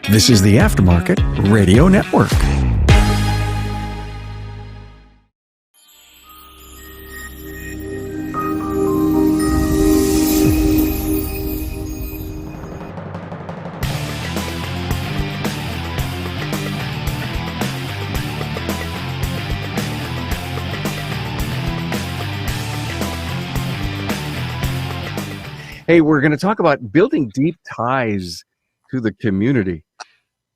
This is the Aftermarket Radio Network. Hey, we're going to talk about building deep ties to the community.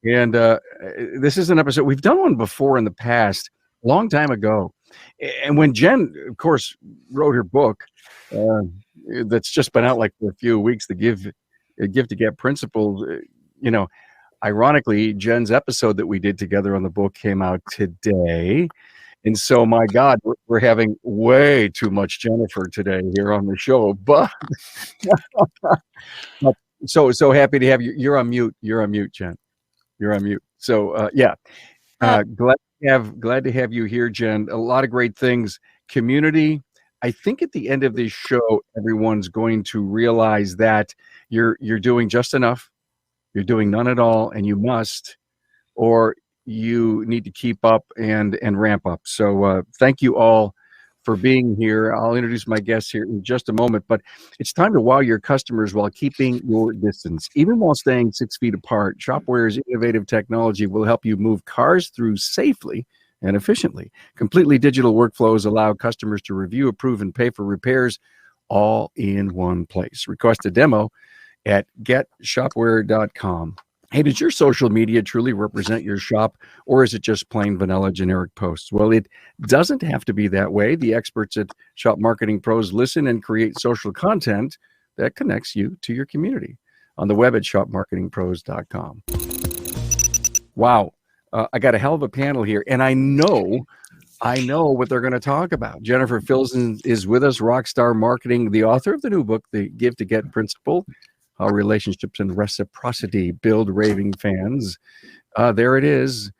And this is an episode, we've done one before in the past, a long time ago. And when Jen, of course, wrote her book, that's just been out like for a few weeks, the Give to Get Principle, ironically, Jen's episode that we did together on the book came out today. And so, my God, we're having way too much Jennifer today here on the show. But so happy to have you. You're on mute. You're on mute, Jen. You're on mute. So glad to have you here, Jen. A lot of great things. Community. I think at the end of this show, everyone's going to realize that you're doing just enough. You're doing none at all, and you must, or you need to keep up and ramp up. So thank you all for being here. I'll introduce my guests here in just a moment, but it's time to wow your customers while keeping your distance. Even while staying 6 feet apart, Shopware's innovative technology will help you move cars through safely and efficiently. Completely digital workflows allow customers to review, approve, and pay for repairs all in one place. Request a demo at getshopware.com. Hey, does your social media truly represent your shop, or is it just plain vanilla generic posts? Well, it doesn't have to be that way. The experts at Shop Marketing Pros listen and create social content that connects you to your community on the web at shopmarketingpros.com. Wow, I got a hell of a panel here, and I know what they're going to talk about. Jennifer Filzen is with us, Rockstar Marketing, the author of the new book, The Give to Get Principle. How relationships and reciprocity build raving fans. There it is.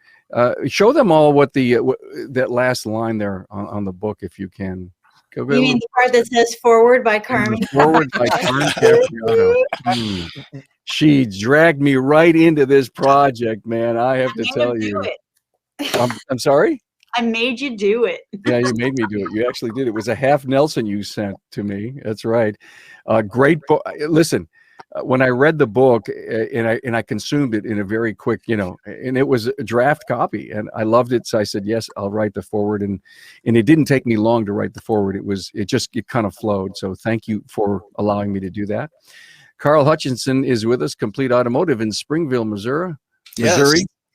Show them all what that last line there on the book, if you can. You mean the part that says "Forward" by Carmen? Forward by Carmen Capriotto. She dragged me right into this project, man. I have to tell you. I'm sorry? I made you do it. Yeah, you made me do it. You actually did. It was a half Nelson you sent to me. That's right. Great book. Listen. When I read the book and I consumed it in a very quick, and it was a draft copy and I loved it. So I said, yes, I'll write the forward. And it didn't take me long to write the forward. It kind of flowed. So thank you for allowing me to do that. Carl Hutchinson is with us, Complete Automotive in Springfield, Missouri. Yes.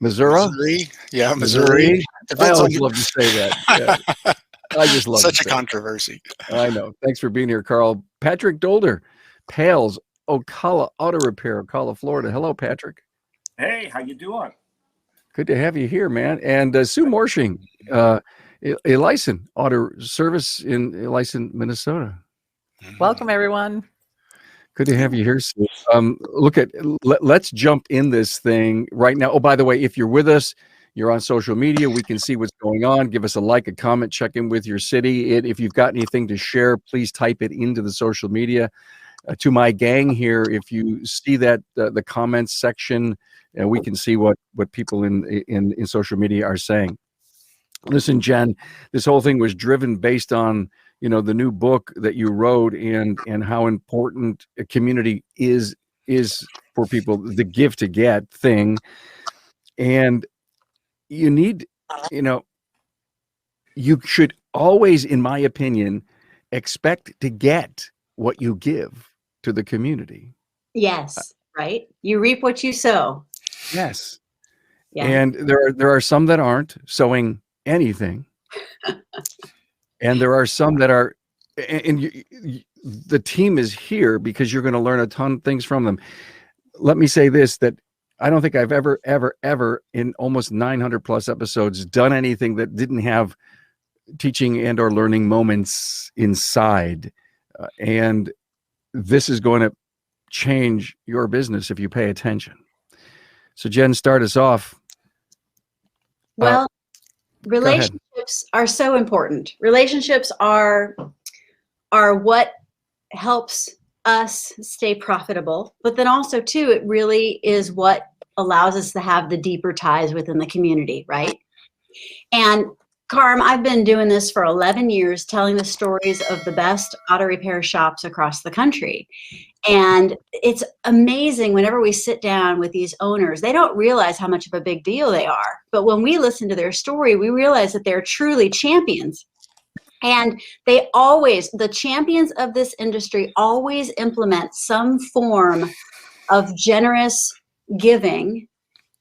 Missouri. Yeah, Missouri. I always love to say that. Yeah. I just love such a controversy. I know. Thanks for being here, Carl. Patrick Dolder, Pales, Ocala Auto Repair, Ocala, Florida. Hello, Patrick. Hey, how you doing? Good to have you here, man. And Sue Morsching, Elysian Auto Service in Elysian, Minnesota. Welcome, everyone. Good to have you here, Sue. Let's jump in this thing right now. Oh, by the way, if you're with us, you're on social media, we can see what's going on. Give us a like, a comment, check in with your city. If you've got anything to share, please type it into the social media. To my gang here, if you see that the comments section, we can see what people in social media are saying. Listen, Jen, this whole thing was driven based on the new book that you wrote and how important a community is for people, the give to get thing. And you need, you should always, in my opinion, expect to get what you give to the community. Yes, right. You reap what you sow. Yes. Yeah. And there are some that aren't sowing anything. And there are some that are, and the team is here because you're going to learn a ton of things from them. Let me say this, that I don't think I've ever in almost 900 plus episodes done anything that didn't have teaching and or learning moments inside. And this is going to change your business if you pay attention. So Jen, start us off. Well, relationships are so important. Relationships are what helps us stay profitable, but then also too, it really is what allows us to have the deeper ties within the community, right? And Carm, I've been doing this for 11 years, telling the stories of the best auto repair shops across the country. And it's amazing whenever we sit down with these owners, they don't realize how much of a big deal they are. But when we listen to their story, we realize that they're truly champions. And the champions of this industry always implement some form of generous giving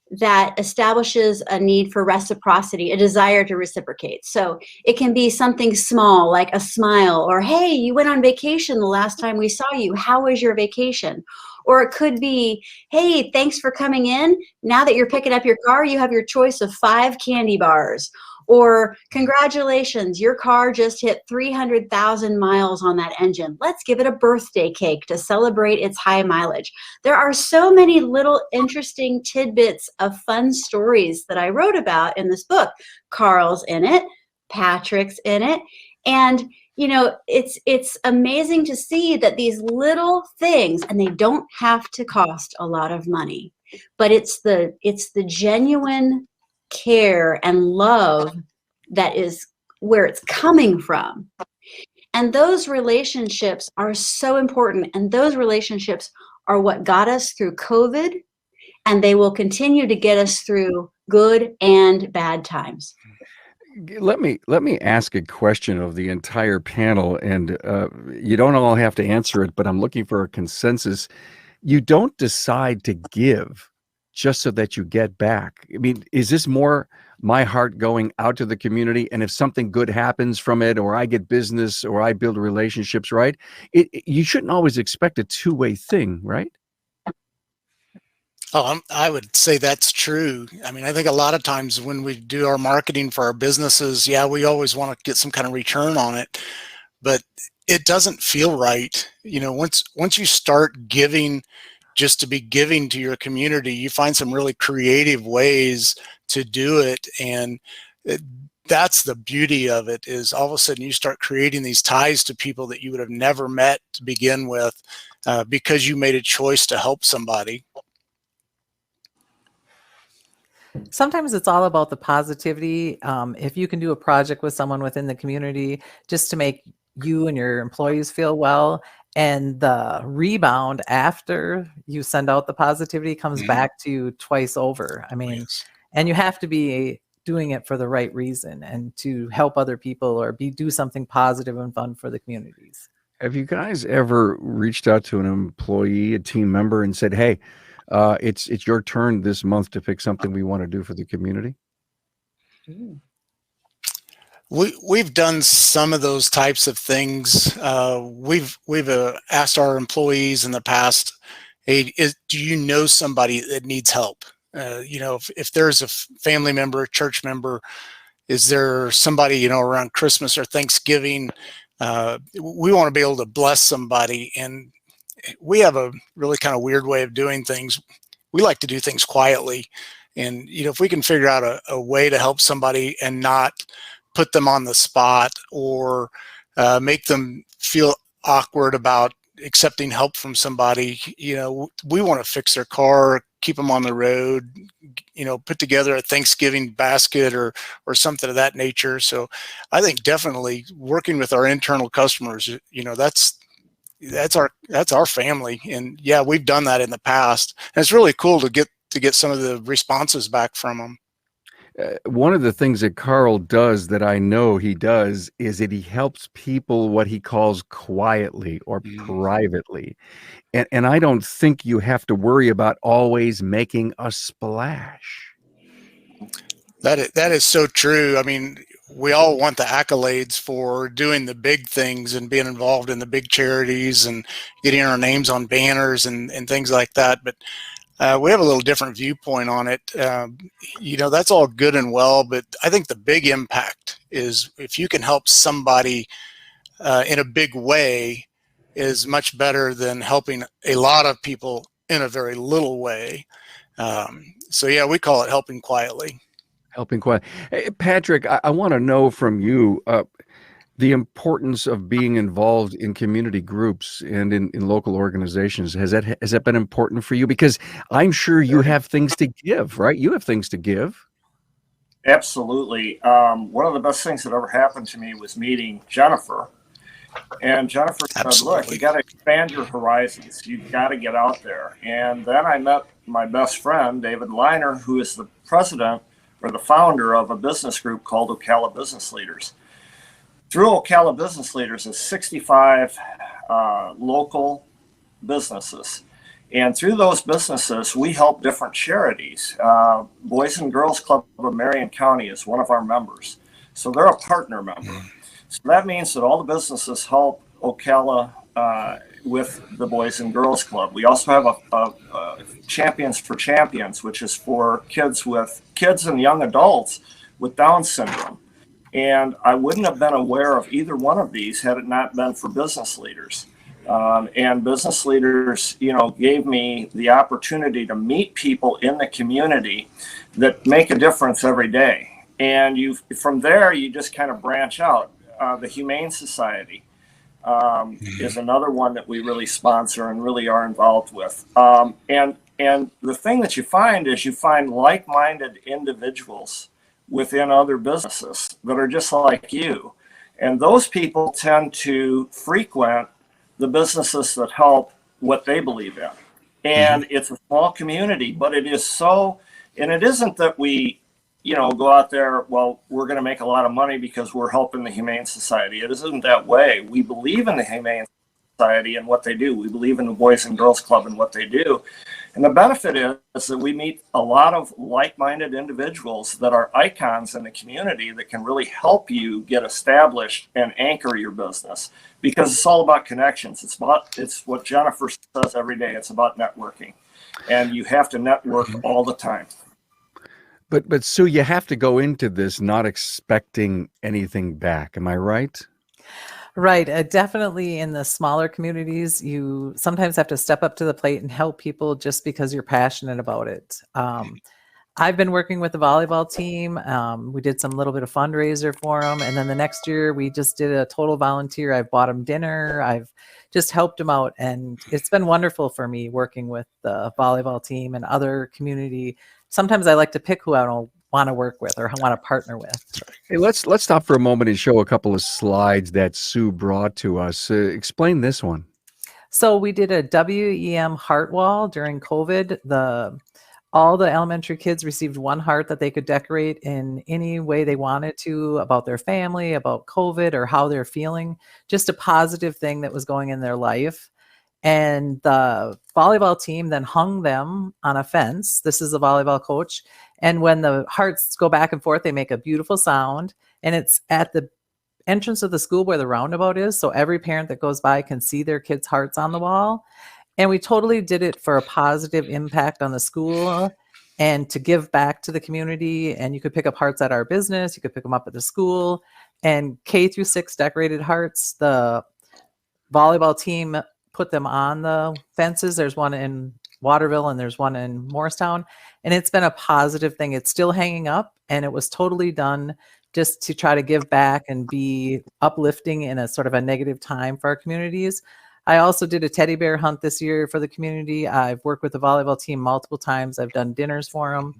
that establishes a need for reciprocity, a desire to reciprocate. So it can be something small like a smile, or, hey, you went on vacation the last time we saw you. How was your vacation? Or it could be, hey, thanks for coming in. Now that you're picking up your car, you have your choice of 5 candy bars. Or congratulations, your car just hit 300,000 miles on that engine. Let's give it a birthday cake to celebrate its high mileage. There are so many little interesting tidbits of fun stories that I wrote about in this book. Carl's in it, Patrick's in it. And you know, it's amazing to see that these little things, and they don't have to cost a lot of money, but it's the genuine care and love that is where it's coming from. And those relationships are so important. And those relationships are what got us through COVID, and they will continue to get us through good and bad times. Let me ask a question of the entire panel, and you don't all have to answer it, but I'm looking for a consensus. You don't decide to give just so that you get back. I mean, is this more my heart going out to the community, and if something good happens from it, or I get business, or I build relationships, right? You shouldn't always expect a two-way thing, right? Oh, I would say that's true. I mean, I think a lot of times when we do our marketing for our businesses, yeah, we always want to get some kind of return on it, but it doesn't feel right. You know, once you start giving just to be giving to your community, you find some really creative ways to do it. And that's the beauty of it, is all of a sudden you start creating these ties to people that you would have never met to begin with, because you made a choice to help somebody. Sometimes it's all about the positivity. If you can do a project with someone within the community just to make you and your employees feel well, and the rebound after you send out the positivity comes back to you twice over. I mean, Yes. and you have to be doing it for the right reason and to help other people, or do something positive and fun for the communities. Have you guys ever reached out to an employee, a team member, and said, "Hey, it's your turn this month to pick something we want to do for the community"? We've done some of those types of things. We've asked our employees in the past, hey, do you know somebody that needs help? You know, if there's a family member, a church member, is there somebody, you know, around Christmas or Thanksgiving? We want to be able to bless somebody. And we have a really kind of weird way of doing things. We like to do things quietly. And, you know, if we can figure out a way to help somebody and not put them on the spot, or make them feel awkward about accepting help from somebody, you know, we want to fix their car, keep them on the road, you know, put together a Thanksgiving basket or something of that nature. So I think definitely working with our internal customers, you know, that's our family. And yeah, we've done that in the past, and it's really cool to get some of the responses back from them. One of the things that Carl does that I know he does is that he helps people what he calls quietly or privately. And I don't think you have to worry about always making a splash. That is so true. I mean, we all want the accolades for doing the big things and being involved in the big charities and getting our names on banners and things like that. But we have a little different viewpoint on it. You know, that's all good and well, but I think the big impact is if you can help somebody in a big way is much better than helping a lot of people in a very little way. So yeah, we call it helping quietly. Helping quiet. Hey, Patrick, I want to know from you, the importance of being involved in community groups and in local organizations. Has that been important for you? Because I'm sure you have things to give, right? You have things to give. Absolutely. One of the best things that ever happened to me was meeting Jennifer. And Jennifer said, look, you got to expand your horizons. You've got to get out there. And then I met my best friend, David Liner, who is the president or the founder of a business group called Ocala Business Leaders. Through Ocala Business Leaders is 65 local businesses. And through those businesses, we help different charities. Boys and Girls Club of Marion County is one of our members. So they're a partner member. So that means that all the businesses help Ocala with the Boys and Girls Club. We also have a Champions for Champions, which is for kids and young adults with Down syndrome. And I wouldn't have been aware of either one of these had it not been for business leaders. And business leaders, gave me the opportunity to meet people in the community that make a difference every day. And from there, you just kind of branch out. The Humane Society is another one that we really sponsor and really are involved with. And the thing that you find is you find like-minded individuals within other businesses that are just like you. And those people tend to frequent the businesses that help what they believe in. And it's a small community, but it is so, and it isn't that we, go out there, well, we're going to make a lot of money because we're helping the Humane Society. It isn't that way. We believe in the Humane Society and what they do. We believe in the Boys and Girls Club and what they do. And the benefit is that we meet a lot of like-minded individuals that are icons in the community that can really help you get established and anchor your business, because it's all about connections. It's what Jennifer says every day. It's about networking, and you have to network all the time. But Sue, you have to go into this not expecting anything back. Am I right? Right. Definitely in the smaller communities, you sometimes have to step up to the plate and help people just because you're passionate about it. I've been working with the volleyball team. We did some little bit of fundraiser for them. And then the next year we just did a total volunteer. I've bought them dinner. I've just helped them out. And it's been wonderful for me working with the volleyball team and other community. Sometimes I like to pick who I don't want to work with or want to partner with. Hey, let's stop for a moment and show a couple of slides that Sue brought to us. Explain this one. So we did a WEM heart wall during COVID. All the elementary kids received one heart that they could decorate in any way they wanted to, about their family, about COVID, or how they're feeling, just a positive thing that was going in their life. And the volleyball team then hung them on a fence. This is a volleyball coach. And when the hearts go back and forth, they make a beautiful sound. And it's at the entrance of the school where the roundabout is. So every parent that goes by can see their kids' hearts on the wall. And we totally did it for a positive impact on the school and to give back to the community. And you could pick up hearts at our business. You could pick them up at the school. And K-6 decorated hearts. The volleyball team put them on the fences. There's one in Waterville and there's one in Morristown. And it's been a positive thing. It's still hanging up, and it was totally done just to try to give back and be uplifting in a sort of a negative time for our communities. I also did a teddy bear hunt this year for the community. I've worked with the volleyball team multiple times. I've done dinners for them.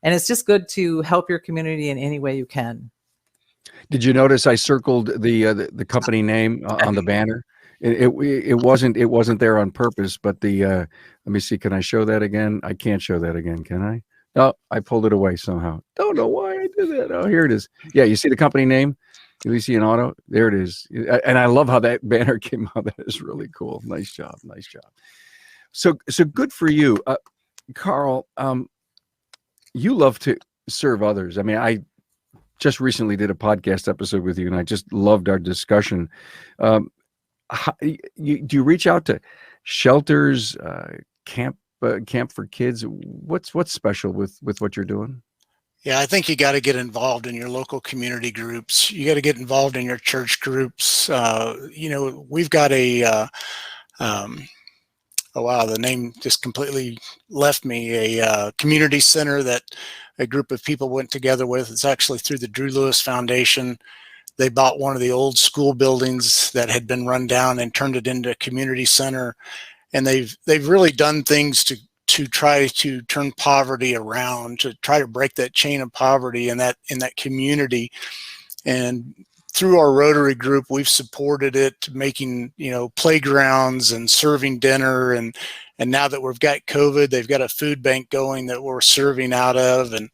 And it's just good to help your community in any way you can. Did you notice I circled the company name on the banner? It wasn't there on purpose, but let me see, can I show that again? I can't show that again, can I? No, I pulled it away somehow. Don't know why I did that. Oh, here it is. Yeah, you see the company name? Elysian Auto? There it is. And I love how that banner came out. That is really cool. Nice job. Nice job. So good for you. Carl, you love to serve others. I mean, I just recently did a podcast episode with you, and I just loved our discussion. Do you reach out to shelters, camp for kids? What's special with what you're doing? Yeah, I think you got to get involved in your local community groups. You got to get involved in your church groups. We've got oh wow, the name just completely left me. A community center that a group of people went together with. It's actually through the Drew Lewis Foundation. they bought one of the old school buildings that had been run down and turned it into a community center. And they've really done things to try to turn poverty around, to try to break that chain of poverty in that community. And through our Rotary group, we've supported it, making, playgrounds and serving dinner. And now that we've got COVID, they've got a food bank going that we're serving out of. And,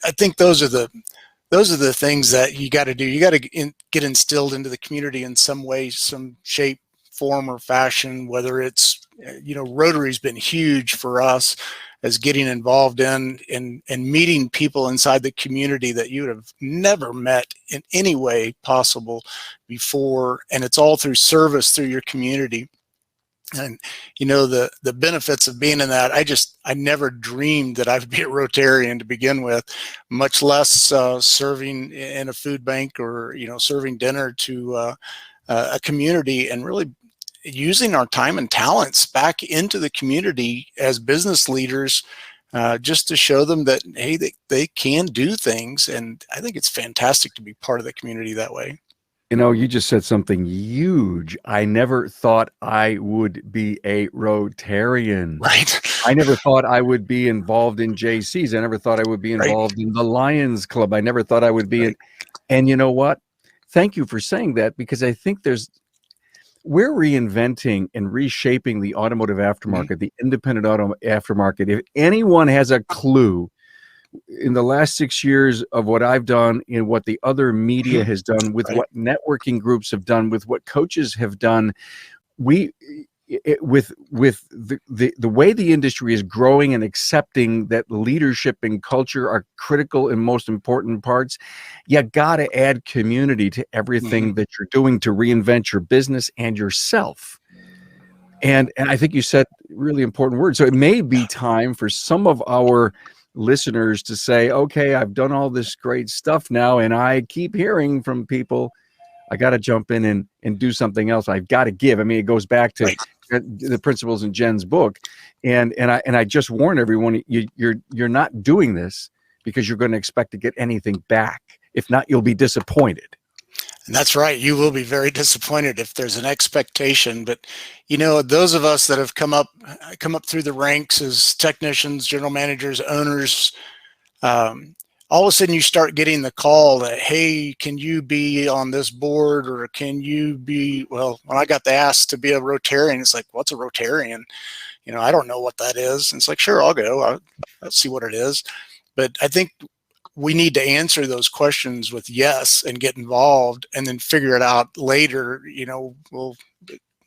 I think those are the things that you got to do. You got to get instilled into the community in some way, some shape, form, or fashion, whether it's, Rotary's been huge for us as getting involved in and meeting people inside the community that you would have never met in any way possible before. And it's all through service through your community. And, the benefits of being in that, I never dreamed that I would be a Rotarian to begin with, much less serving in a food bank or, serving dinner to a community, and really using our time and talents back into the community as business leaders, just to show them that, hey, they can do things. And I think it's fantastic to be part of the community that way. You just said something huge. I never thought I would be a Rotarian. Right. I never thought I would be involved in JCs. I never thought I would be involved in the Lions Club. I never thought I would be and you know what? Thank you for saying that, because I think we're reinventing and reshaping the automotive aftermarket, the independent auto aftermarket. If anyone has a clue in the last 6 years of what I've done, in what the other media has done, with what networking groups have done, with what coaches have done, with the way the industry is growing and accepting that leadership and culture are critical and most important parts, you got to add community to everything that you're doing to reinvent your business and yourself. And I think you said really important words. So it may be time for some of our listeners to say, okay, I've done all this great stuff now, and I keep hearing from people, I got to jump in and do something else. I've got to give. I mean, it goes back to the principles in Jen's book. And I just warn everyone, you're not doing this because you're going to expect to get anything back. If not, you'll be disappointed. And that's right. You will be very disappointed if there's an expectation. But, those of us that have come up through the ranks as technicians, general managers, owners, all of a sudden you start getting the call that, hey, can you be on this board, or can you be, well, when I got the ask to be a Rotarian, it's like, what's a Rotarian? I don't know what that is. And it's like, sure, I'll go. I'll see what it is. But I think we need to answer those questions with yes and get involved, and then figure it out later. Well,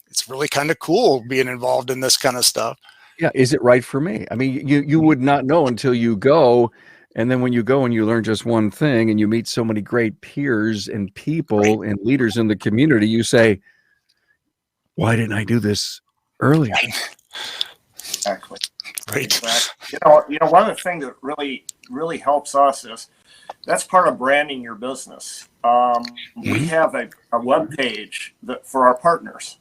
it's really kind of cool being involved in this kind of stuff. Yeah. Is it right for me? I mean, you would not know until you go. And then when you go and you learn just one thing, and you meet so many great peers and people and leaders in the community, you say, why didn't I do this earlier? Exactly. Right. Exactly. One of the things that really helps us is that's part of branding your business. We have a web page for our partners.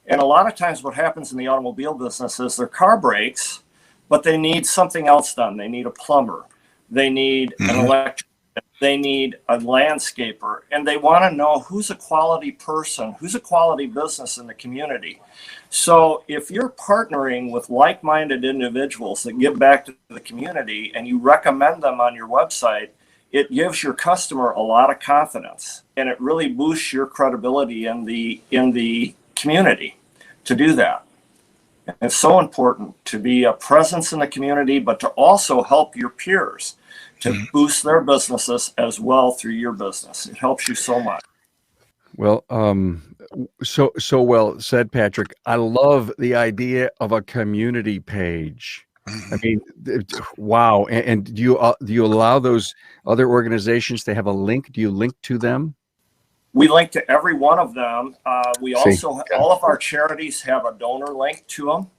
And a lot of times what happens in the automobile business is their car breaks, but they need something else done. They need a plumber. They need an electrician. They need a landscaper. And they want to know who's a quality person, who's a quality business in the community. So if you're partnering with like-minded individuals that give back to the community, and you recommend them on your website, it gives your customer a lot of confidence, and it really boosts your credibility in the community to do that. And it's so important to be a presence in the community, but to also help your peers to boost their businesses as well through your business. It helps you so much. Well, so well said, Patrick. I love the idea of a community page. I mean, wow. And do you allow those other organizations to have a link? Do you link to them? We link to every one of them. We also, all of our charities have a donor link to them.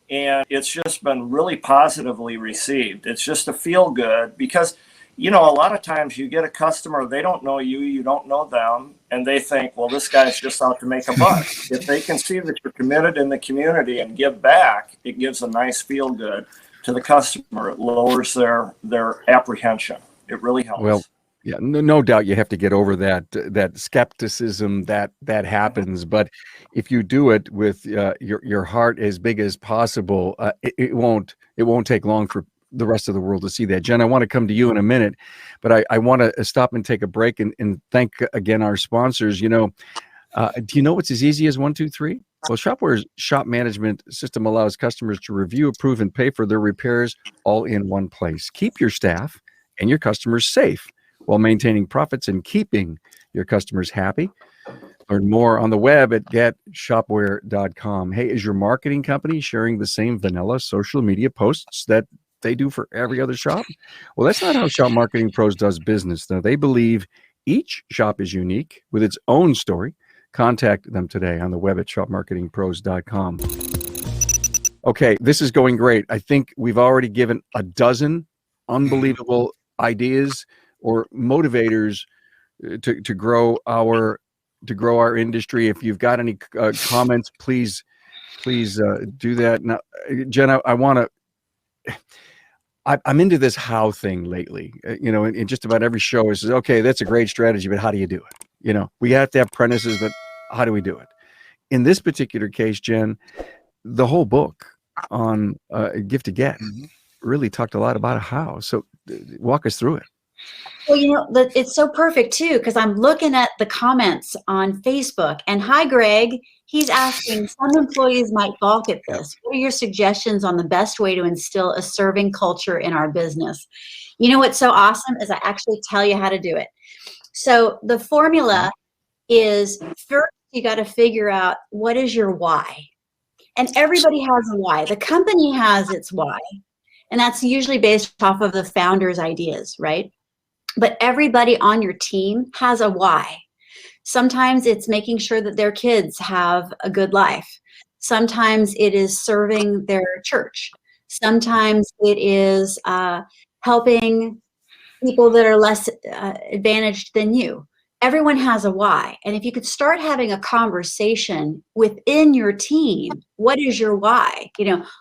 And it's just been really positively received. It's just a feel good, because, a lot of times you get a customer, they don't know you, you don't know them, and they think, well, this guy's just out to make a buck. If they can see that you're committed in the community and give back, it gives a nice feel good to the customer. It lowers their apprehension. It really helps. Well, Yeah, no doubt you have to get over that skepticism that happens. But if you do it with your heart as big as possible, it won't take long for the rest of the world to see that. Jen, I want to come to you in a minute, but I want to stop and take a break and thank again our sponsors. Do you know what's as easy as 1, 2, 3? Well, Shopware's shop management system allows customers to review, approve, and pay for their repairs all in one place. Keep your staff and your customers safe while maintaining profits and keeping your customers happy. Learn more on the web at getshopware.com. Hey, is your marketing company sharing the same vanilla social media posts that they do for every other shop? Well, that's not how Shop Marketing Pros does business. Now, they believe each shop is unique with its own story. Contact them today on the web at shopmarketingpros.com. Okay, this is going great. I think we've already given a dozen unbelievable ideas or motivators to grow our industry. If you've got any comments, please do that. Now, Jen, I'm into this how thing lately. In just about every show, it says, okay, that's a great strategy, but how do you do it? We have to have premises, but how do we do it? In this particular case, Jen, the whole book on Gift to Get really talked a lot about how. So walk us through it. Well, it's so perfect too, because I'm looking at the comments on Facebook, and hi, Greg. He's asking, some employees might balk at this. What are your suggestions on the best way to instill a serving culture in our business? What's so awesome is I actually tell you how to do it. So the formula is, first, you got to figure out what is your why. And everybody has a why. The company has its why. And that's usually based off of the founder's ideas, right? But everybody on your team has a why. Sometimes it's making sure that their kids have a good life. Sometimes it is serving their church. Sometimes it is helping people that are less advantaged than you. Everyone has a why. And if you could start having a conversation within your team, what is your why?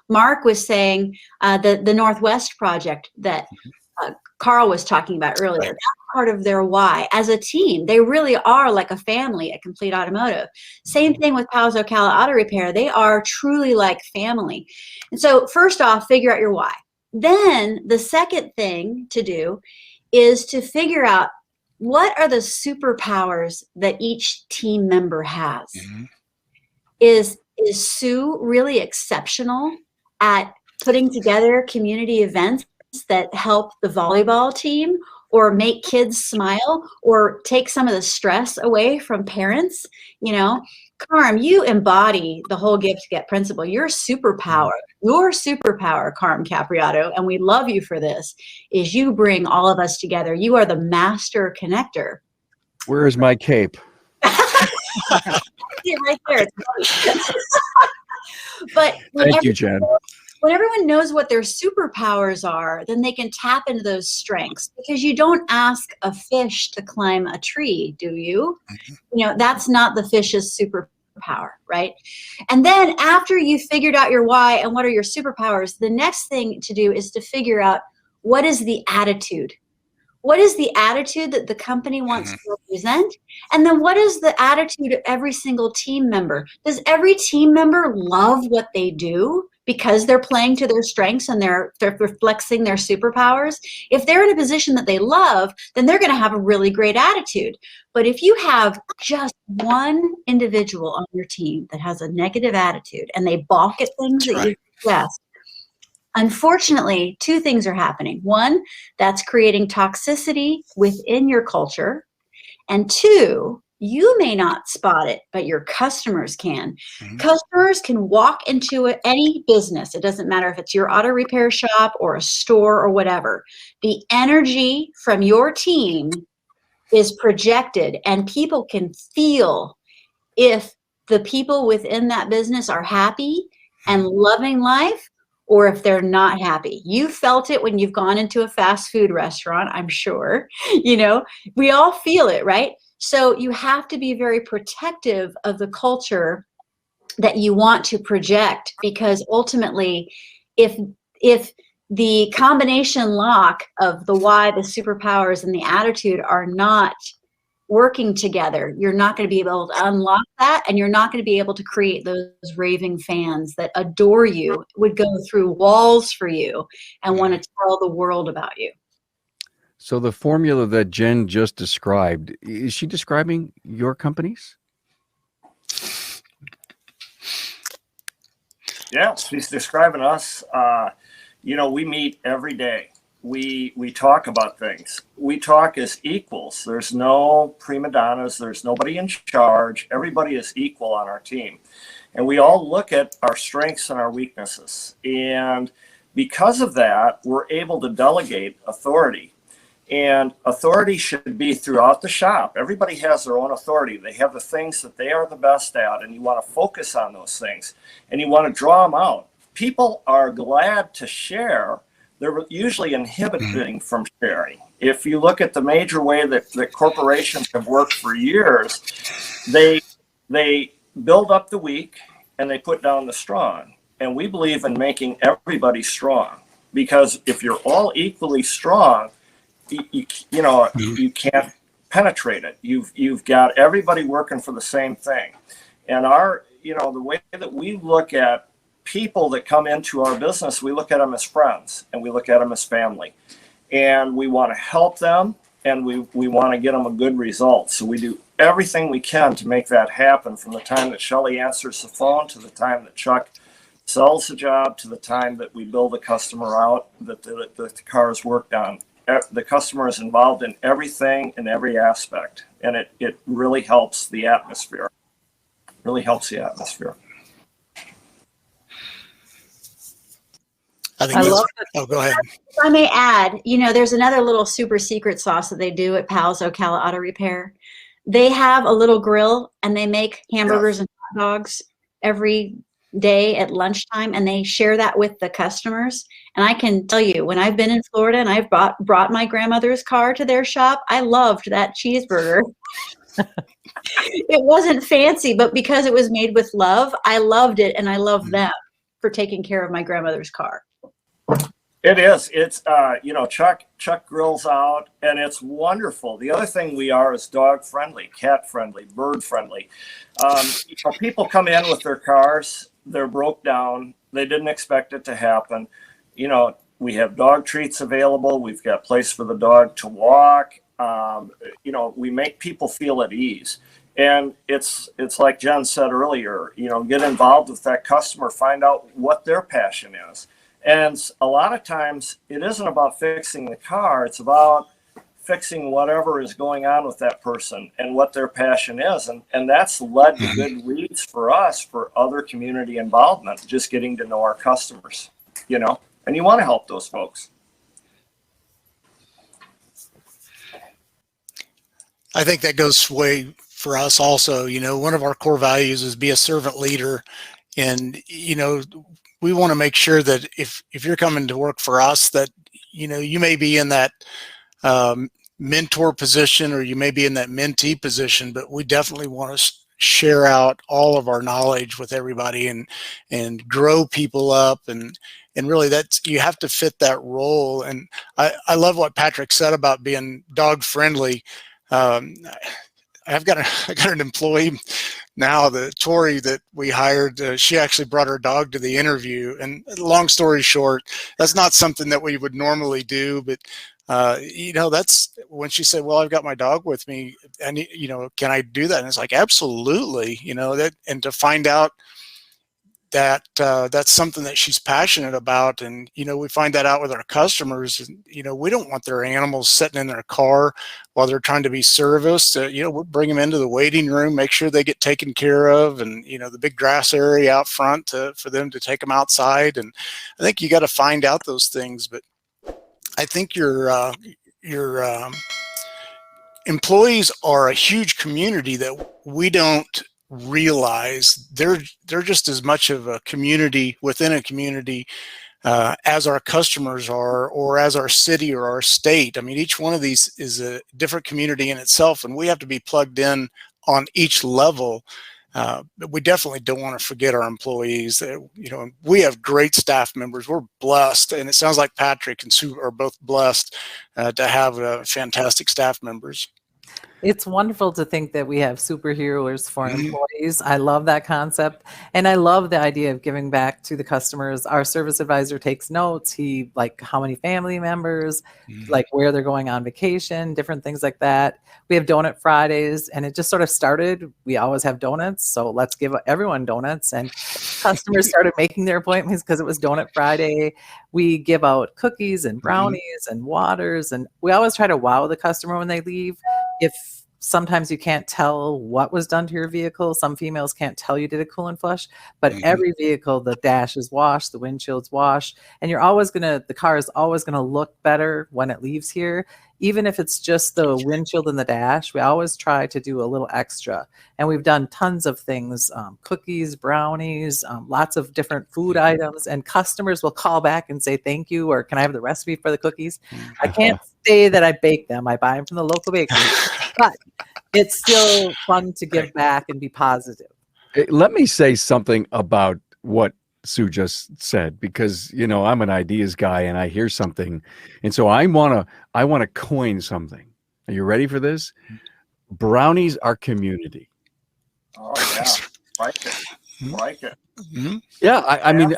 Mark was saying the Northwest project that Carl was talking about earlier. That's part of their why. As a team, they really are like a family at Complete Automotive. Same thing with Powell's Ocala Auto Repair. They are truly like family. And so first off, figure out your why. Then the second thing to do is to figure out what are the superpowers that each team member has. Is Sue really exceptional at putting together community events that help the volleyball team or make kids smile or take some of the stress away from parents? Carm, you embody the whole Gift to Get principle. Your superpower, Carm Capriato, and we love you for this, is you bring all of us together. You are the master connector. Where is my cape? See it right there. But thank you, Jen. When everyone knows what their superpowers are, then they can tap into those strengths, because you don't ask a fish to climb a tree, do you? That's not the fish's superpower, right? And then after you figured out your why and what are your superpowers, the next thing to do is to figure out what is the attitude. What is the attitude that the company wants to represent? And then what is the attitude of every single team member? Does every team member love what they do because they're playing to their strengths and they're flexing their superpowers? If they're in a position that they love, then they're going to have a really great attitude. But if you have just one individual on your team that has a negative attitude and they balk at things that you suggest, unfortunately, two things are happening. One, that's creating toxicity within your culture. And two, you may not spot it, but your customers can. Customers can walk into any business. It doesn't matter if it's your auto repair shop or a store or whatever. The energy from your team is projected, and people can feel if the people within that business are happy and loving life, or if they're not happy. You felt it when you've gone into a fast food restaurant, I'm sure. We all feel it, right? So you have to be very protective of the culture that you want to project, because ultimately, if the combination lock of the why, the superpowers, and the attitude are not working together, you're not going to be able to unlock that, and you're not going to be able to create those raving fans that adore you, would go through walls for you, and want to tell the world about you. So the formula that Jen just described, is she describing your companies? Yeah, she's describing us. We meet every day. We talk about things. We talk as equals. There's no prima donnas. There's nobody in charge. Everybody is equal on our team. And we all look at our strengths and our weaknesses. And because of that, we're able to delegate authority. And authority should be throughout the shop. Everybody has their own authority. They have the things that they are the best at, and you want to focus on those things, and you want to draw them out. People are glad to share. They're usually inhibiting from sharing. If you look at the major way that corporations have worked for years, they build up the weak and they put down the strong. And we believe in making everybody strong, because if you're all equally strong, you can't penetrate it. You've got everybody working for the same thing. And the way that we look at people that come into our business, we look at them as friends and we look at them as family, and we want to help them, and we want to get them a good result. So we do everything we can to make that happen, from the time that Shelly answers the phone to the time that Chuck sells the job to the time that we bill the customer out that the car is worked on. The customer is involved in everything, in every aspect, and it really helps the atmosphere. Really helps the atmosphere. I think I that's, love that. oh, go ahead. If I may add, there's another little super secret sauce that they do at Pal's Ocala Auto Repair. They have a little grill, and they make hamburgers and hot dogs every day at lunchtime, and they share that with the customers. And I can tell you, when I've been in Florida and I've brought my grandmother's car to their shop, I loved that cheeseburger. It wasn't fancy, but because it was made with love, I loved it, and I love them for taking care of my grandmother's car. It is. It's Chuck grills out, and it's wonderful. The other thing we are is dog friendly, cat friendly, bird friendly. People come in with their cars, they're broke down, they didn't expect it to happen. We have dog treats available. We've got a place for the dog to walk. We make people feel at ease. And it's like Jen said earlier, get involved with that customer, find out what their passion is. And a lot of times it isn't about fixing the car, it's about fixing whatever is going on with that person and what their passion is. And that's led to good leads for us for other community involvement, just getting to know our customers, and you want to help those folks. I think that goes way for us also. One of our core values is be a servant leader. And, we want to make sure that if you're coming to work for us, that, you may be in that mentor position, or you may be in that mentee position, but we definitely want to share out all of our knowledge with everybody and grow people up. And really you have to fit that role. And I love what Patrick said about being dog friendly. I got an employee now, the Tori that we hired. She actually brought her dog to the interview, and long story short, that's not something that we would normally do, but that's when she said, well, I've got my dog with me, and can I do that? And it's like, absolutely. And to find out that that's something that she's passionate about. And we find that out with our customers. And we don't want their animals sitting in their car while they're trying to be serviced. We'll bring them into the waiting room, make sure they get taken care of, and the big grass area out front for them to take them outside. And I think you got to find out those things. But I think your employees are a huge community that we don't realize. They're just as much of a community within a community as our customers are, or as our city or our state. I mean, each one of these is a different community in itself, and we have to be plugged in on each level But we definitely don't want to forget our employees. We have great staff members. We're blessed, and it sounds like Patrick and Sue are both blessed to have fantastic staff members. It's wonderful to think that we have superheroes for employees. I love that concept. And I love the idea of giving back to the customers. Our service advisor takes notes. He, like, how many family members, like where they're going on vacation, different things like that. We have Donut Fridays, and it just sort of started. We always have donuts, so let's give everyone donuts. And customers started making their appointments because it was Donut Friday. We give out cookies and brownies and waters, and we always try to wow the customer when they leave. If sometimes you can't tell what was done to your vehicle, some females can't tell you did a cool and flush, but every vehicle, the dash is washed, the windshield's washed, and the car is always gonna look better when it leaves here. Even if it's just the windshield and the dash, we always try to do a little extra. And we've done tons of things, cookies, brownies, lots of different food items, and customers will call back and say, thank you, or can I have the recipe for the cookies? I can't say that I bake them. I buy them from the local bakery, but it's still fun to give back and be positive. Let me say something about what Sue just said, because I'm an ideas guy and I hear something, and so I want to coin something. Are you ready for this? Brownies are community. Oh yeah, like it. Yeah, I mean,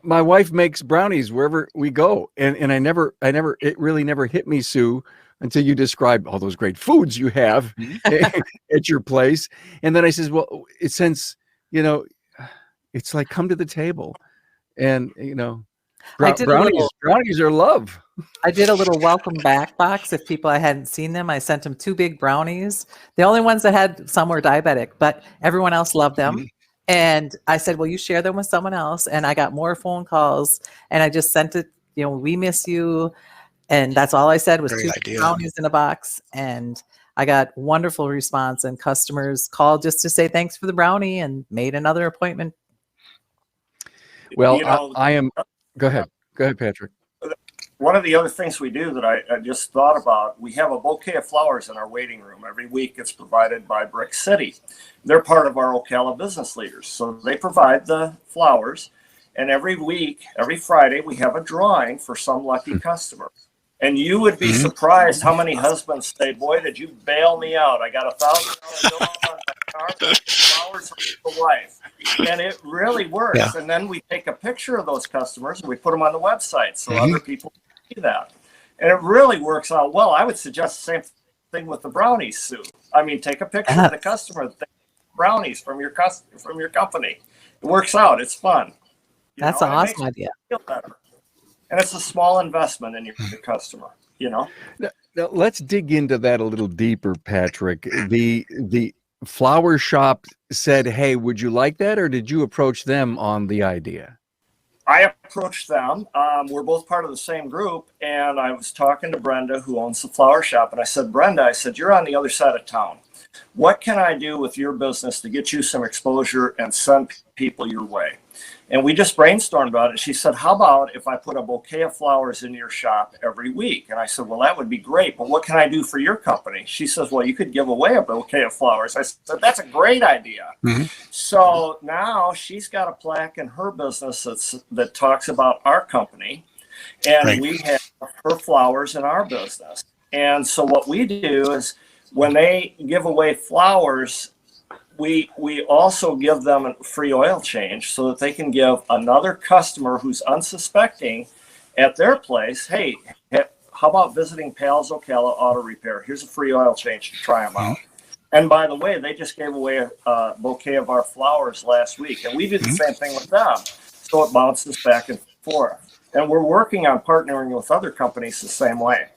my wife makes brownies wherever we go, and it really never hit me, Sue, until you described all those great foods you have at your place, and then I says, well, it's like, come to the table, and brownies are love. I did a little welcome back box. If people I hadn't seen them, I sent them 2 big brownies. The only ones that had some were diabetic, but everyone else loved them. And I said, well, you share them with someone else. And I got more phone calls, and I just sent it, we miss you. And that's all I said was 2 brownies in a box. And I got wonderful response, and customers called just to say thanks for the brownie and made another appointment. Well, go ahead, Patrick. One of the other things we do that I just thought about, we have a bouquet of flowers in our waiting room. Every week it's provided by Brick City. They're part of our Ocala business leaders. So they provide the flowers. And every week, every Friday, we have a drawing for some lucky customer. And you would be surprised how many husbands say, boy, did you bail me out. I got $1,000 bill on my car, flowers for the wife. And it really works. Yeah. And then we take a picture of those customers and we put them on the website so other people can see that. And it really works out well. I would suggest the same thing with the brownies, Sue. I mean, take a picture of the customer, brownies from your company. It works out. It's fun. That's an awesome idea. Feel better. And it's a small investment in your customer, Now, let's dig into that a little deeper, Patrick. The flower shop said, hey, would you like that? Or did you approach them on the idea? I approached them. We're both part of the same group. And I was talking to Brenda, who owns the flower shop. And I said, Brenda, you're on the other side of town. What can I do with your business to get you some exposure and send people your way? And we just brainstormed about it. She said, how about if I put a bouquet of flowers in your shop every week? And I said, well, that would be great, but what can I do for your company? She says, well, you could give away a bouquet of flowers. I said, that's a great idea. So now she's got a plaque in her business that talks about our company, and we have her flowers in our business. And so what we do is when they give away flowers, we also give them a free oil change so that they can give another customer who's unsuspecting at their place, hey, how about visiting Pals Ocala Auto Repair? Here's a free oil change to try them out. And by the way, they just gave away a bouquet of our flowers last week, and we did the same thing with them. So it bounces back and forth. And we're working on partnering with other companies the same way.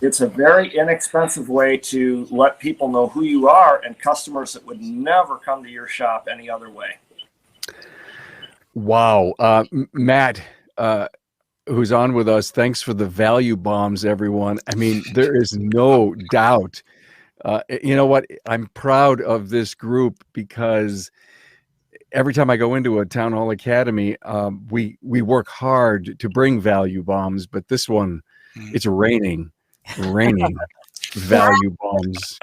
It's a very inexpensive way to let people know who you are and customers that would never come to your shop any other way. Wow. Matt, who's on with us, thanks for the value bombs, everyone. I mean, there is no doubt. You know what? I'm proud of this group because every time I go into a town hall academy, we work hard to bring value bombs, but this one, it's raining value bombs.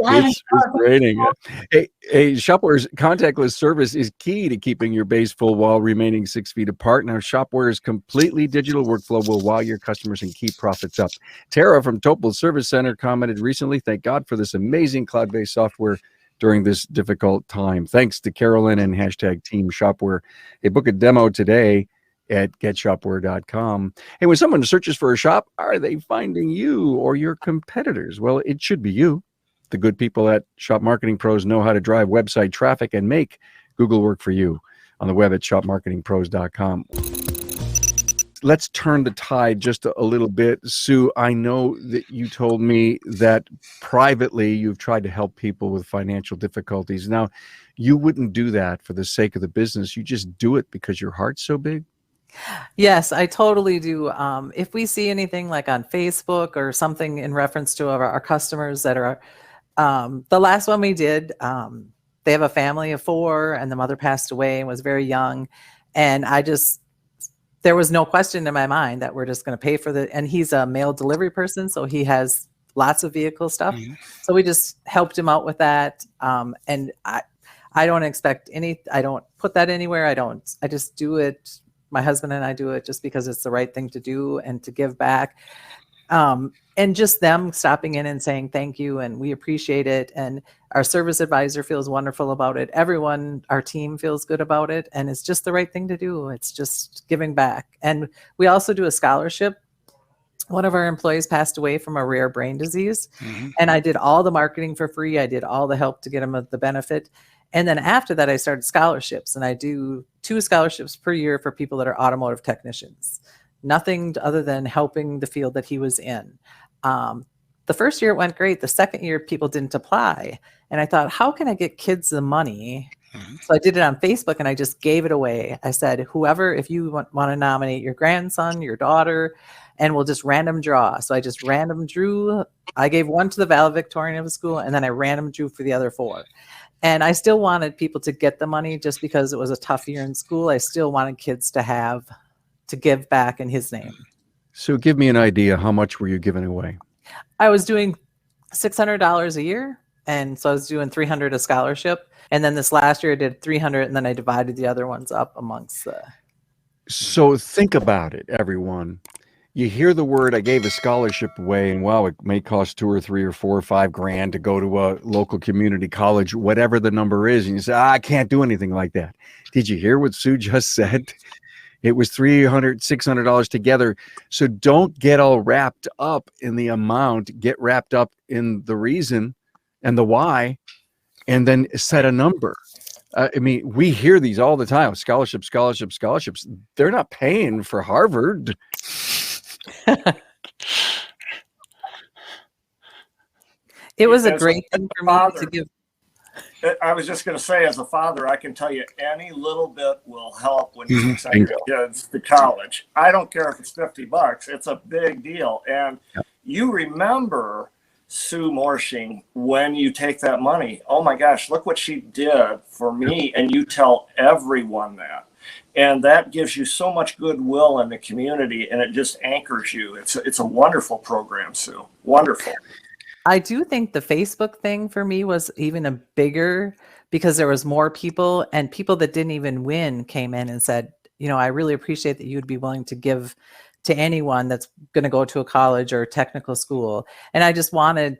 It's raining. Hey, Shopware's contactless service is key to keeping your base full while remaining 6 feet apart. Now, Shopware's completely digital workflow will wow your customers and keep profits up. Tara from Topol Service Center commented recently, "Thank God for this amazing cloud-based software during this difficult time. Thanks to Carolyn and hashtag Team Shopware." Hey, book a demo today at getshopware.com. Hey, when someone searches for a shop, are they finding you or your competitors? Well, it should be you. The good people at Shop Marketing Pros know how to drive website traffic and make Google work for you on the web at shopmarketingpros.com. Let's turn the tide just a little bit. Sue, I know that you told me that privately you've tried to help people with financial difficulties. Now, you wouldn't do that for the sake of the business. You just do it because your heart's so big. Yes, I totally do. If we see anything like on Facebook or something in reference to our customers that are, the last one we did, they have a family of 4 and the mother passed away and was very young. And there was no question in my mind that we're just going to pay for and he's a mail delivery person, so he has lots of vehicle stuff. Mm-hmm. So we just helped him out with that. And I don't expect I don't put that anywhere. I just do it. My husband and I do it just because it's the right thing to do and to give back. And just them stopping in and saying thank you and we appreciate it. And our service advisor feels wonderful about it. Everyone, our team feels good about it. And it's just the right thing to do. It's just giving back. And we also do a scholarship. One of our employees passed away from a rare brain disease. Mm-hmm. And I did all the marketing for free. I did all the help to get him the benefit. And then after that, I started scholarships, and I do 2 scholarships per year for people that are automotive technicians. Nothing other than helping the field that he was in. The first year it went great. The second year people didn't apply. And I thought, how can I get kids the money? Mm-hmm. So I did it on Facebook and I just gave it away. I said, whoever, if you want to nominate your grandson, your daughter, and we'll just random draw. So I just random drew. I gave 1 to the valedictorian of the school, and then I random drew for the other 4. And I still wanted people to get the money just because it was a tough year in school. I still wanted kids to give back in his name. So give me an idea. How much were you giving away? I was doing $600 a year. And so I was doing $300 a scholarship. And then this last year I did $300, and then I divided the other ones up amongst the. So think about it, everyone. You hear the word, I gave a scholarship away, and wow, it may cost $2 or $3 or $4 or $5 grand to go to a local community college, whatever the number is. And you say, I can't do anything like that. Did you hear what Sue just said? It was $300, $600 together. So don't get all wrapped up in the amount. Get wrapped up in the reason and the why, and then set a number. I mean, we hear these all the time. Scholarships. They're not paying for Harvard. It was a great thing for me to give. I was just going to say, as a father, I can tell you any little bit will help when you send your kids to college. I don't care if it's $50; it's a big deal. And you remember Sue Morsching when you take that money. Oh my gosh, look what she did for me! And you tell everyone that. And that gives you so much goodwill in the community, and it just anchors you. It's a wonderful program, Sue. Wonderful. I do think the Facebook thing for me was even a bigger, because there was more people, and people that didn't even win came in and said, I really appreciate that you'd be willing to give to anyone that's going to go to a college or a technical school. And I just wanted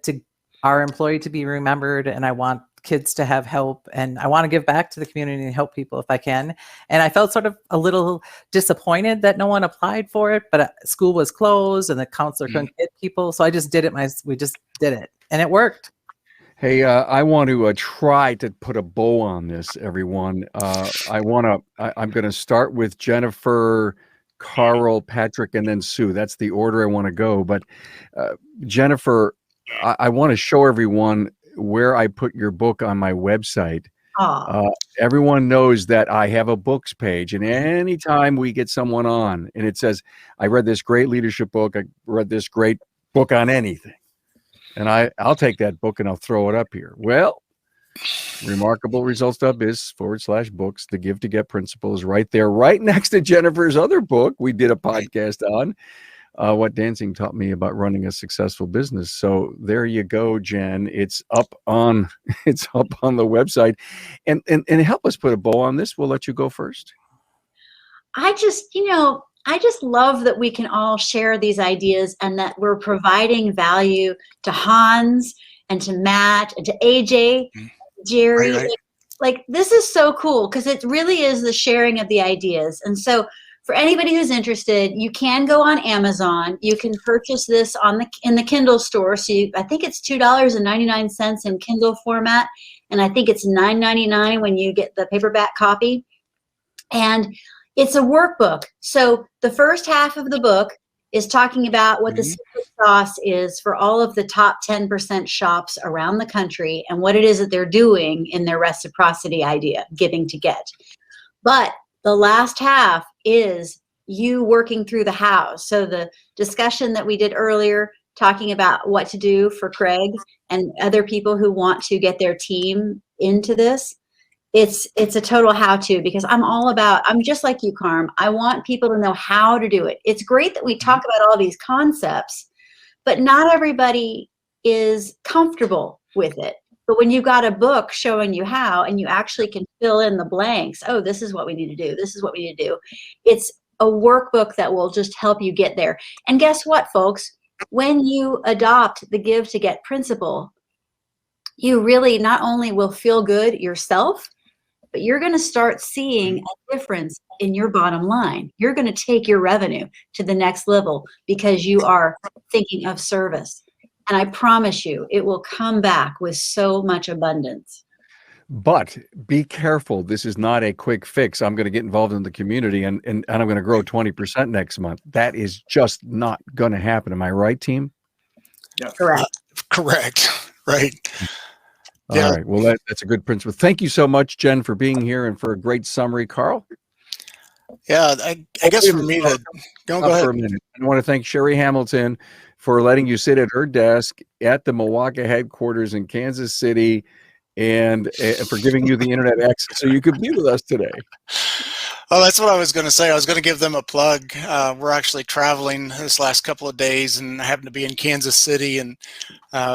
our employee to be remembered, and I want kids to have help, and I want to give back to the community and help people if I can. And I felt sort of a little disappointed that no one applied for it, but school was closed and the counselor couldn't get people. So I just did it. We just did it, and it worked. Hey, I want to try to put a bow on this, everyone. I'm going to start with Jennifer, Carl, Patrick, and then Sue. That's the order I want to go. But Jennifer, I want to show everyone where I put your book on my website. Everyone knows that I have a books page, and anytime we get someone on and it says, I read this great leadership book, I read this great book on anything, and I'll take that book and I'll throw it up here. Well, Remarkable Results Biz /books. The Give to Get principle is right there, right next to Jennifer's other book we did a podcast on. what dancing taught me about running a successful business. So there you go, Jen. It's up on it's up on the website. And help us put a bow on this. We'll let you go first. I just love that we can all share these ideas and that we're providing value to Hans and to Matt and to AJ, Jerry. Right. Like, this is so cool because it really is the sharing of the ideas. And so for anybody who's interested, you can go on Amazon. You can purchase this in the Kindle store. So I think it's $2.99 in Kindle format, and I think it's $9.99 when you get the paperback copy. And it's a workbook. So the first half of the book is talking about what the secret sauce is for all of the top 10% shops around the country and what it is that they're doing in their reciprocity idea, giving to get. But the last half is you working through the house. So the discussion that we did earlier, talking about what to do for Craig and other people who want to get their team into this, it's a total how-to, because I'm just like you, Carm. I want people to know how to do it. It's great that we talk about all these concepts, but not everybody is comfortable with it. But when you've got a book showing you how, and you actually can fill in the blanks, oh, this is what we need to do. This is what we need to do. It's a workbook that will just help you get there. And guess what, folks? When you adopt the give to get principle, you really not only will feel good yourself, but you're going to start seeing a difference in your bottom line. You're going to take your revenue to the next level because you are thinking of service. And I promise you, it will come back with so much abundance. But be careful. This is not a quick fix. I'm going to get involved in the community and I'm going to grow 20% next month. That is just not going to happen. Am I right, team? Yeah. Correct. Correct. Right. All right. Well, that's a good principle. Thank you so much, Jen, for being here and for a great summary. Carl? Yeah, I guess for me to go ahead. For a minute. I want to thank Sherry Hamilton for letting you sit at her desk at the Milwaukee headquarters in Kansas City and for giving you the internet access so you could be with us today. Oh, that's what I was going to say. I was going to give them a plug. We're actually traveling this last couple of days, and I happen to be in Kansas City, and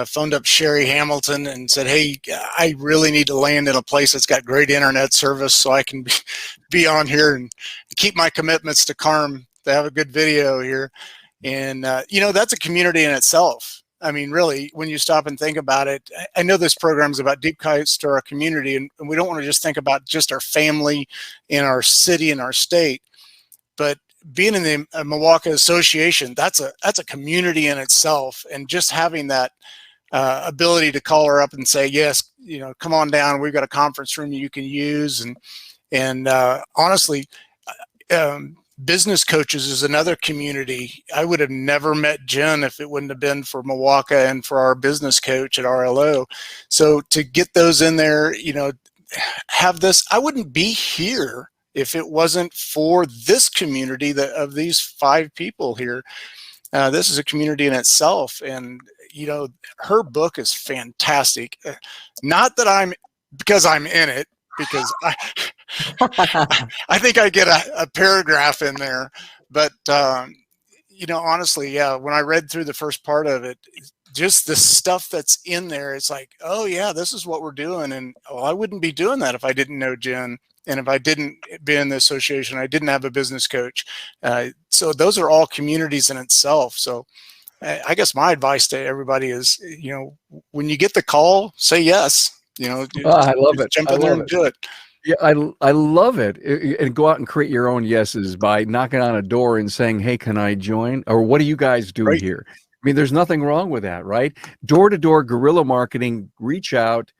phoned up Sherry Hamilton and said, hey, I really need to land in a place that's got great internet service so I can be on here and keep my commitments to Carm to have a good video here. And, that's a community in itself. I mean, really, when you stop and think about it, I know this program is about deep cuts to our community, and we don't want to just think about just our family in our city and our state, but being in the Milwaukee Association, that's a community in itself. And just having that ability to call her up and say, yes, come on down, we've got a conference room you can use. And honestly, business coaches is another community. I would have never met Jen if it wouldn't have been for Milwaukee and for our business coach at RLO. So to get those in there, have this, I wouldn't be here if it wasn't for this community of these 5 people here. This is a community in itself. And, her book is fantastic. Not that because I'm in it, because I think I get a paragraph in there, but honestly, yeah, when I read through the first part of it, just the stuff that's in there, it's like, oh yeah, this is what we're doing. And I wouldn't be doing that if I didn't know Jen. And if I didn't be in the association, I didn't have a business coach. So those are all communities in itself. So I guess my advice to everybody is, when you get the call, say yes. I love it. Jump in there and do it. Yeah, I love it. And go out and create your own yeses by knocking on a door and saying, hey, can I join? Or what do you guys do here? I mean, there's nothing wrong with that, right? Door-to-door guerrilla marketing, reach out,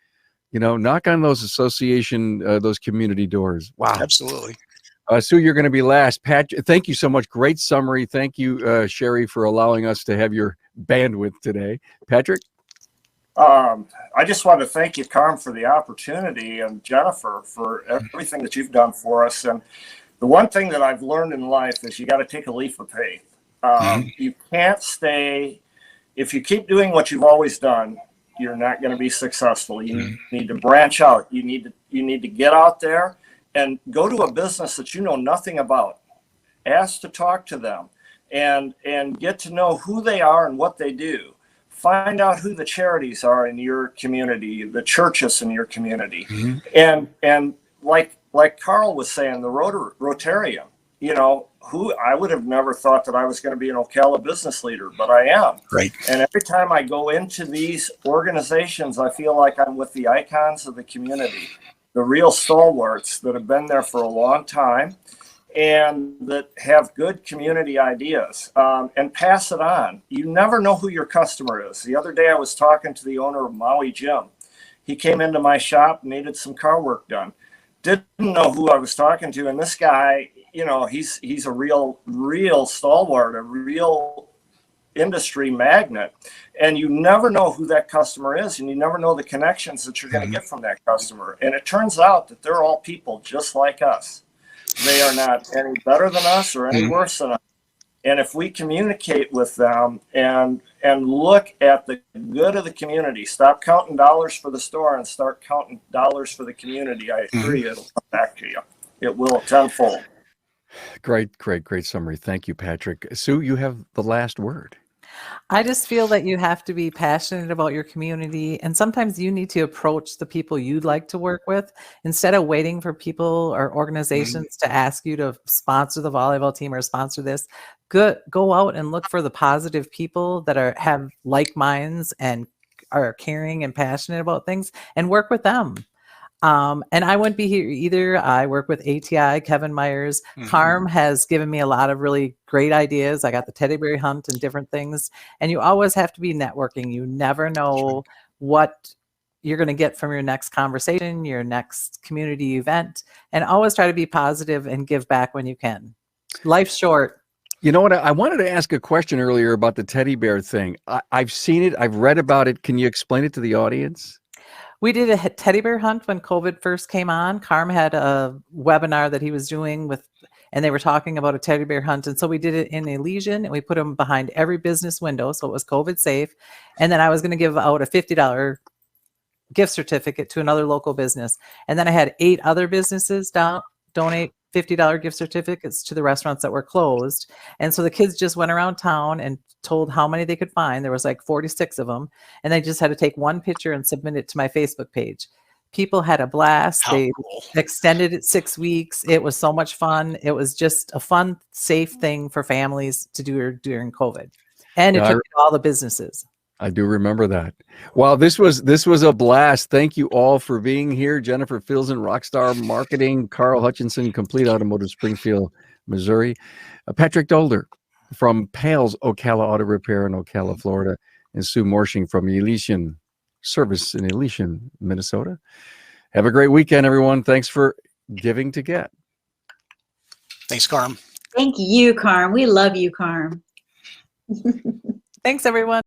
knock on those association, those community doors. Wow. Absolutely. Sue, you're going to be last. Pat, thank you so much. Great summary. Thank you, Sherry, for allowing us to have your bandwidth today. Patrick? I just want to thank you, Carm, for the opportunity, and Jennifer for everything that you've done for us. And the one thing that I've learned in life is you got to take a leap of faith. You can't stay, if you keep doing what you've always done, you're not going to be successful. You need to branch out. You need to get out there and go to a business that you know nothing about. Ask to talk to them. and get to know who they are and what they do. Find out who the charities are in your community, the churches in your community, and like Carl was saying, the Rotarian. You know, who I would have never thought that I was going to be an Ocala business leader, but I am. Right. And every time I go into these organizations, I feel like I'm with the icons of the community, the real stalwarts that have been there for a long time and that have good community ideas, and pass it on. You never know who your customer is. The other day I was talking to the owner of Maui Gym. He came into my shop, needed some car work done. Didn't know who I was talking to, and this guy, you know, he's a real stalwart, a real industry magnet, and you never know who that customer is, and you never know the connections that you're going to get from that customer. And it turns out that they're all people just like us. They are not any better than us or any worse than us. And if we communicate with them and look at the good of the community, stop counting dollars for the store and start counting dollars for the community, I agree, it'll come back to you. It will tenfold. Great summary. Thank you, Patrick. Sue, you have the last word. I just feel that you have to be passionate about your community, and sometimes you need to approach the people you'd like to work with instead of waiting for people or organizations to ask you to sponsor the volleyball team or sponsor this. Go out and look for the positive people that have like minds and are caring and passionate about things, and work with them. And I wouldn't be here either. I work with ATI, Kevin Myers. Carm has given me a lot of really great ideas. I got the teddy bear hunt and different things. And you always have to be networking. You never know what you're going to get from your next conversation, your next community event, and always try to be positive and give back when you can. Life's short. You know what? I wanted to ask a question earlier about the teddy bear thing. I've seen it. I've read about it. Can you explain it to the audience? We did a teddy bear hunt when COVID first came on. Carm had a webinar that he was doing and they were talking about a teddy bear hunt. And so we did it in Elysian, and we put them behind every business window. So it was COVID safe. And then I was going to give out a $50 gift certificate to another local business. And then I had 8 other businesses donate $50 gift certificates to the restaurants that were closed. And so the kids just went around town and told how many they could find. There was like 46 of them. And they just had to take one picture and submit it to my Facebook page. People had a blast. They extended it 6 weeks. It was so much fun. It was just a fun, safe thing for families to do during COVID. And it took all the businesses. I do remember that. Wow, this was a blast. Thank you all for being here. Jennifer Filzen, Rockstar Marketing, Carl Hutchinson, Complete Automotive, Springfield, Missouri, Patrick Dolder from Pales Ocala Auto Repair in Ocala, Florida, and Sue Morsching from Elysian Service in Elysian, Minnesota. Have a great weekend, everyone. Thanks for giving to get. Thanks, Carm. Thank you, Carm. We love you, Carm. Thanks, everyone.